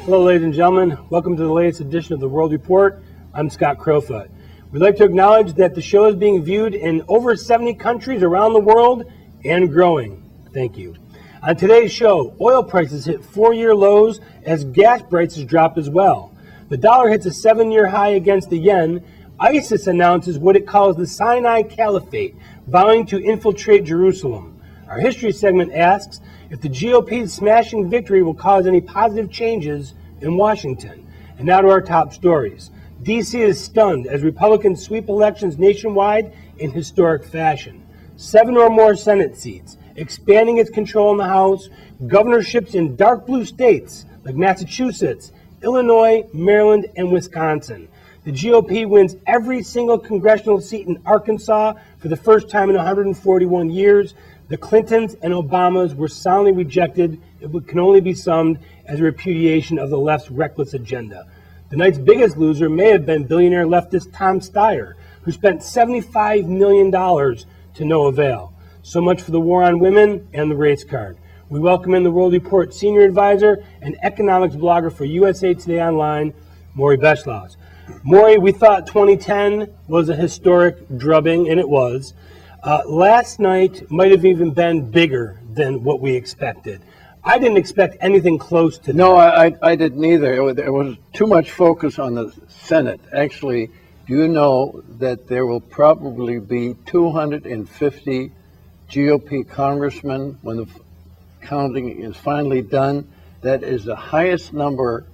Hello, ladies and gentlemen. Welcome to the latest edition of the World Report. I'm Scott Crowfoot. We'd like to acknowledge that the show is being viewed in over 70 countries around the world and growing. Thank you. On today's show, oil prices hit 4-year lows as gas prices drop as well. The dollar hits a 7-year high against the yen. ISIS announces what it calls the Sinai Caliphate, vowing to infiltrate Jerusalem. Our history segment asks if the GOP's smashing victory will cause any positive changes in Washington. And now to our top stories. D.C. is stunned as Republicans sweep elections nationwide in historic fashion. 7 or more Senate seats, expanding its control in the House, governorships in dark blue states like Massachusetts, Illinois, Maryland, and Wisconsin. The GOP wins every single congressional seat in Arkansas for the first time in 141 years. The Clintons and Obamas were soundly rejected. It can only be summed as a repudiation of the left's reckless agenda. The night's biggest loser may have been billionaire leftist Tom Steyer, who spent $75 million to no avail. So much for the war on women and the race card. We welcome in the World Report senior advisor and economics blogger for USA Today Online, Maury Beschloss. Maury, we thought 2010 was a historic drubbing, and it was. Last night might have even been bigger than what we expected. I didn't expect anything close to that. No, I didn't either. There was too much focus on the Senate. Actually, do you know that there will probably be 250 GOP congressmen when the counting is finally done? That is the highest number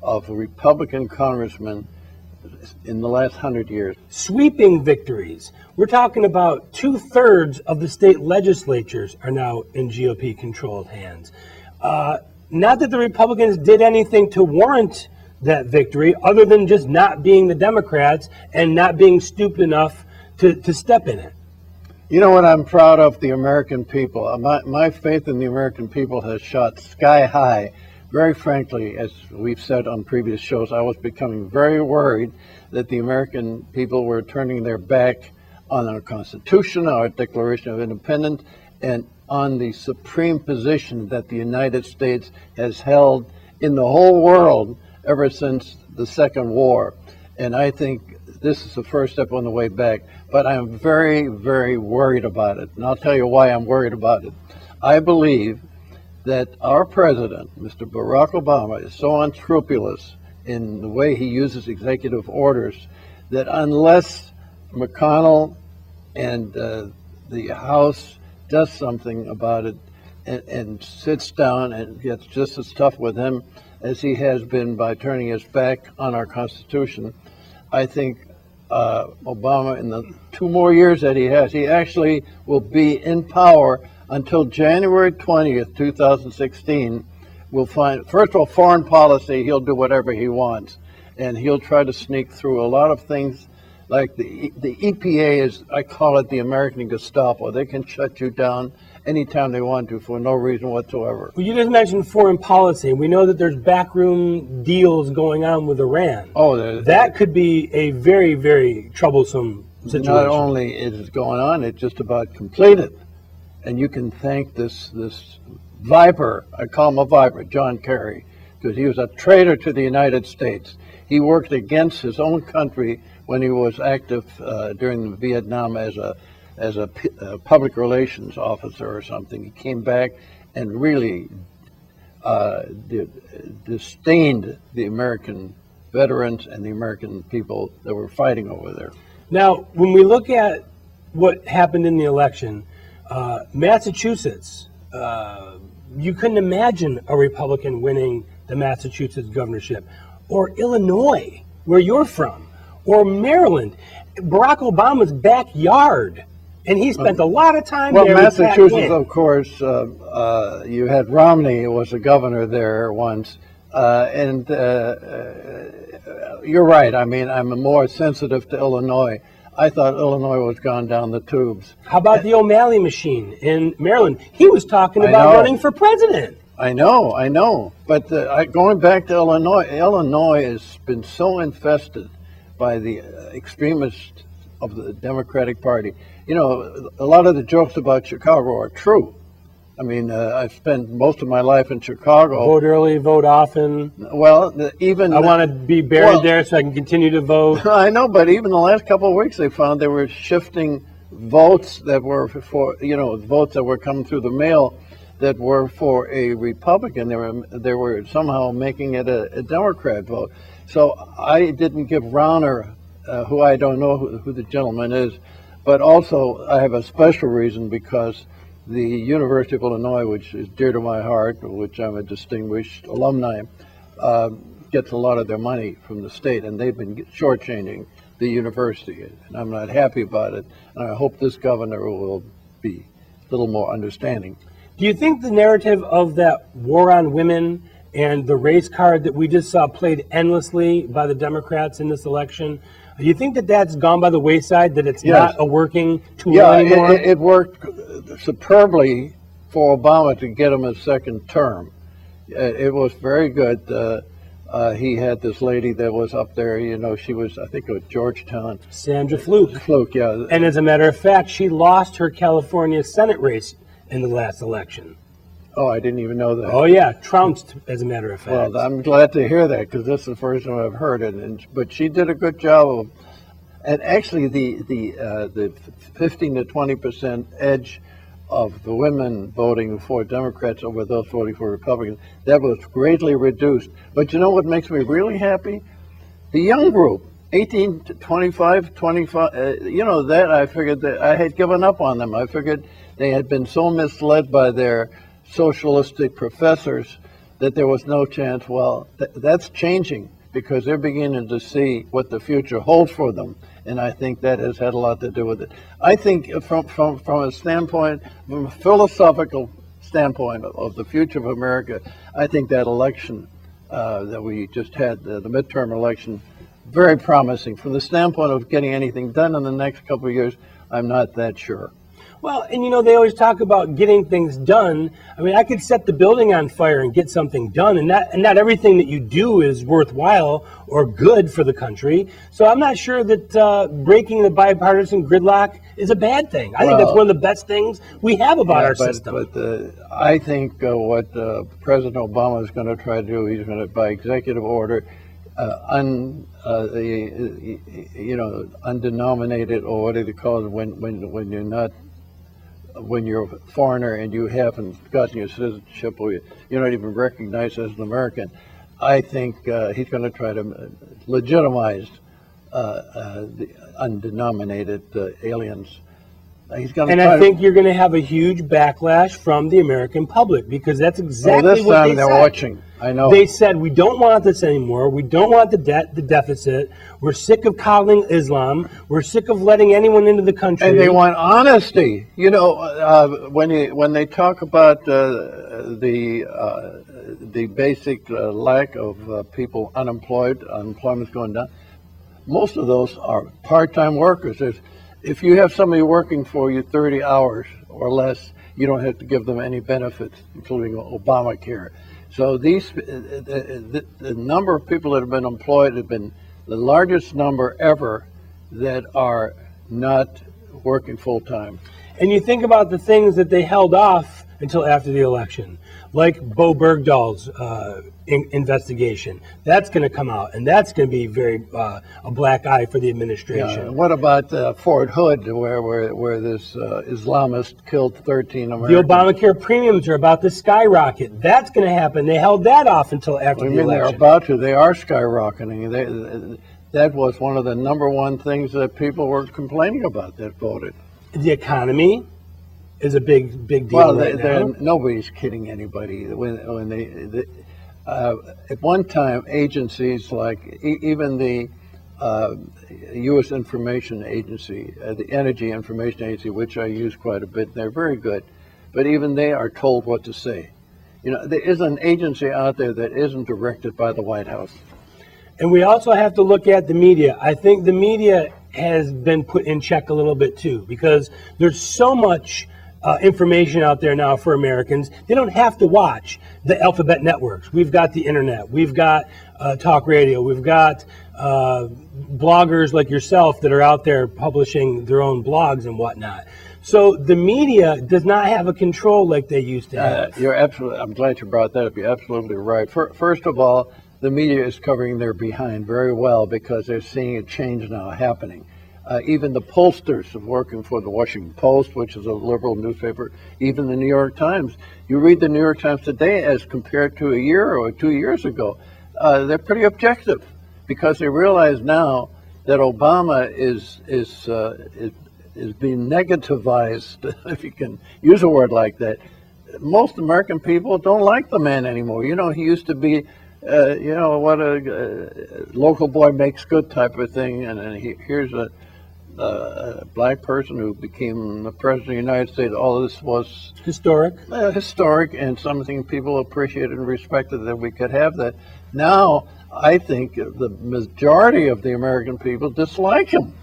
of Republican congressmen in the last 100 years. Sweeping victories. We're talking about 2/3 of the state legislatures are now in GOP-controlled hands. Not that the Republicans did anything to warrant that victory, other than just not being the Democrats and not being stupid enough to step in it. You know what I'm proud of? The American people. My faith in the American people has shot sky high. Very frankly, as we've said on previous shows, I was becoming very worried that the American people were turning their back on our Constitution, our Declaration of Independence, and on the supreme position that the United States has held in the whole world ever since the Second War. And I think this is the first step on the way back. But I'm very, very worried about it. And I'll tell you why I'm worried about it. I believe that our president, Mr. Barack Obama, is so unscrupulous in the way he uses executive orders that unless McConnell and the House does something about it and sits down and gets just as tough with him as he has been by turning his back on our Constitution, I think Obama, in the 2 more years that he has, he actually will be in power until January 20th, 2016. We'll find, first of all, foreign policy, he'll do whatever he wants. And he'll try to sneak through a lot of things, like the EPA is, I call it the American Gestapo. They can shut you down anytime they want to for no reason whatsoever. Well, you just mentioned foreign policy. We know that there's backroom deals going on with Iran. Oh, that could be a very, very troublesome situation. Not only is it going on, it's just about completed. And you can thank this viper, I call him a viper, John Kerry, because he was a traitor to the United States. He worked against his own country when he was active during Vietnam as a public relations officer or something. He came back and really disdained the American veterans and the American people that were fighting over there. Now, when we look at what happened in the election, Massachusetts, you couldn't imagine a Republican winning the Massachusetts governorship, or Illinois, where you're from, or Maryland, Barack Obama's backyard, and he spent a lot of time there. Well, Massachusetts, of course, you had Romney, who was a governor there once, and you're right. I mean, I'm more sensitive to Illinois. I thought Illinois was gone down the tubes. How about the O'Malley machine in Maryland? He was talking about running for president. I know. But going back to Illinois has been so infested by the extremists of the Democratic Party. You know, a lot of the jokes about Chicago are true, I mean, I spent most of my life in Chicago. Vote early, vote often. Well, even I want to be buried there so I can continue to vote. I know, but even the last couple of weeks, they found they were shifting votes that were for, votes that were coming through the mail that were for a Republican. They were somehow making it a Democrat vote. So I didn't give Rauner, who I don't know who the gentleman is, but also I have a special reason because the University of Illinois, which is dear to my heart, which I'm a distinguished alumni, gets a lot of their money from the state, and they've been shortchanging the university, and I'm not happy about it. And I hope this governor will be a little more understanding. Do you think the narrative of that war on women and the race card that we just saw played endlessly by the Democrats in this election, do you think that that's gone by the wayside, that it's not a working tool anymore? It worked superbly for Obama to get him a second term. It was very good. He had this lady that was up there, she was, I think it was Georgetown. Sandra Fluke. Fluke, yeah. And as a matter of fact, she lost her California Senate race in the last election. Oh, I didn't even know that. Oh, yeah, trounced, as a matter of fact. Well, I'm glad to hear that because this is the first time I've heard it. But she did a good job of, and actually the 15 to 20% edge of the women voting for Democrats over those voting for Republicans, that was greatly reduced. But you know what makes me really happy? The young group, 18 to 25, that I figured that I had given up on them. I figured they had been so misled by their socialistic professors that there was no chance. Well, that's changing because they're beginning to see what the future holds for them, and I think that has had a lot to do with it. I think from a standpoint, from a philosophical standpoint of the future of America, I think that election that we just had, the midterm election, very promising. From the standpoint of getting anything done in the next couple of years, I'm not that sure. Well, and they always talk about getting things done. I mean, I could set the building on fire and get something done, and not everything that you do is worthwhile or good for the country. So I'm not sure that breaking the bipartisan gridlock is a bad thing. I think that's one of the best things we have about our system. But I think what President Obama is going to try to do, he's going to, by executive order, undenominated, or what do they call it, when you're not, when you're a foreigner and you haven't gotten your citizenship or you're not even recognized as an American. I think he's going to try to legitimize the undenominated aliens. I think you're going to have a huge backlash from the American public because that's exactly this what time they they're said. watching. I know. They said, we don't want this anymore. We don't want the debt, the deficit. We're sick of coddling Islam. We're sick of letting anyone into the country. And they want honesty. When they talk about the basic lack of people unemployed, unemployment's going down, most of those are part-time workers. If you have somebody working for you 30 hours or less, you don't have to give them any benefits, including Obamacare. So the number of people that have been employed have been the largest number ever that are not working full-time. And you think about the things that they held off until after the election, like Bo Bergdahl's investigation. That's going to come out, and that's going to be very a black eye for the administration. Yeah. What about Fort Hood, where this Islamist killed 13 Americans? The Obamacare premiums are about to skyrocket. That's going to happen. They held that off until after the election. They're about to. They are skyrocketing. That was one of the number one things that people were complaining about that voted. The economy is a big deal now. Nobody's kidding anybody. When they at one time, agencies like even the U.S. Information Agency, the Energy Information Agency, which I use quite a bit, they're very good, but even they are told what to say. There is an agency out there that isn't directed by the White House. And we also have to look at the media. I think the media has been put in check a little bit too, because there's so much information out there now for Americans. They don't have to watch the alphabet networks. We've got the internet. We've got talk radio. We've got bloggers like yourself that are out there publishing their own blogs and whatnot. So the media does not have a control like they used to have. You're absolutely. I'm glad you brought that up. You're absolutely right. First of all, the media is covering their behind very well because they're seeing a change now happening. Even the pollsters working for the Washington Post, which is a liberal newspaper, even the New York Times. You read the New York Times today as compared to a year or 2 years ago. They're pretty objective because they realize now that Obama is being negativized, if you can use a word like that. Most American people don't like the man anymore. You know, he used to be, what a local boy makes good type of thing, and here's a black person who became the president of the United States. All of this was Historic. Historic, and something people appreciated and respected that we could have that. Now, I think the majority of the American people dislike him.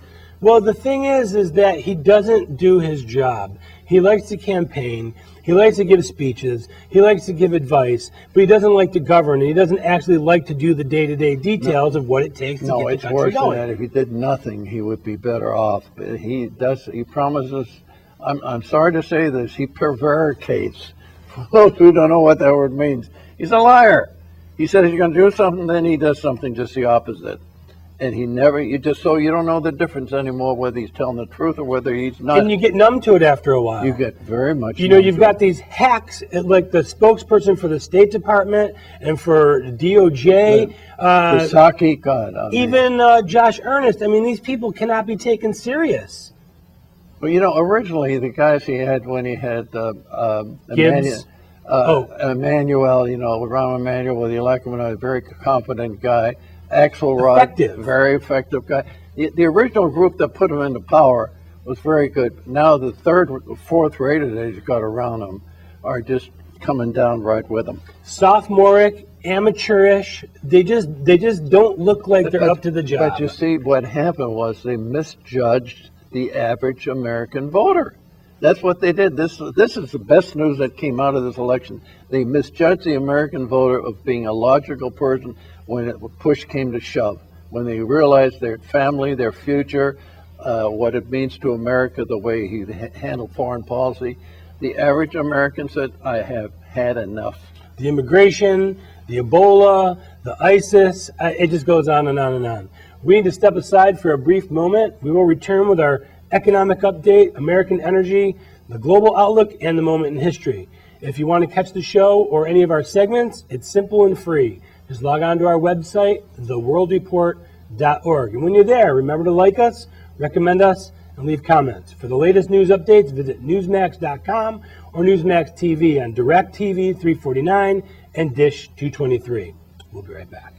Well, the thing is that he doesn't do his job. He likes to campaign. He likes to give speeches. He likes to give advice, but he doesn't like to govern. And he doesn't actually like to do the day-to-day details of what it takes to get the country going. No, it's worse than that. If he did nothing, he would be better off. But he does. He promises. I'm sorry to say this. He prevaricates. For those who don't know what that word means, he's a liar. He says he's going to do something, then he does something just the opposite. And he never, you don't know the difference anymore whether he's telling the truth or whether he's not. And you get numb to it after a while. You get very much you've got these hacks, like the spokesperson for the State Department and for DOJ. Psaki, God. Even Josh Earnest. I mean, these people cannot be taken serious. Well, originally the guys he had when he had Gibbs. Emmanuel, Rahm Emanuel, with the election, a very competent guy. Axelrod, very effective guy. The original group that put him into power was very good. Now the fourth rated that he's got around him are just coming down right with him. Sophomoric, amateurish. They just don't look like they're up to the job. But you see, what happened was they misjudged the average American voter. That's what they did. This is the best news that came out of this election. They misjudged the American voter of being a logical person when push came to shove. When they realized their family, their future, what it means to America, the way he handled foreign policy, the average American said, I have had enough. The immigration, the Ebola, the ISIS, it just goes on and on and on. We need to step aside for a brief moment. We will return with our economic update, American energy, the global outlook, and the moment in history. If you want to catch the show or any of our segments, it's simple and free. Just log on to our website, theworldreport.org. And when you're there, remember to like us, recommend us, and leave comments. For the latest news updates, visit newsmax.com or Newsmax TV on DirecTV 349 and Dish 223. We'll be right back.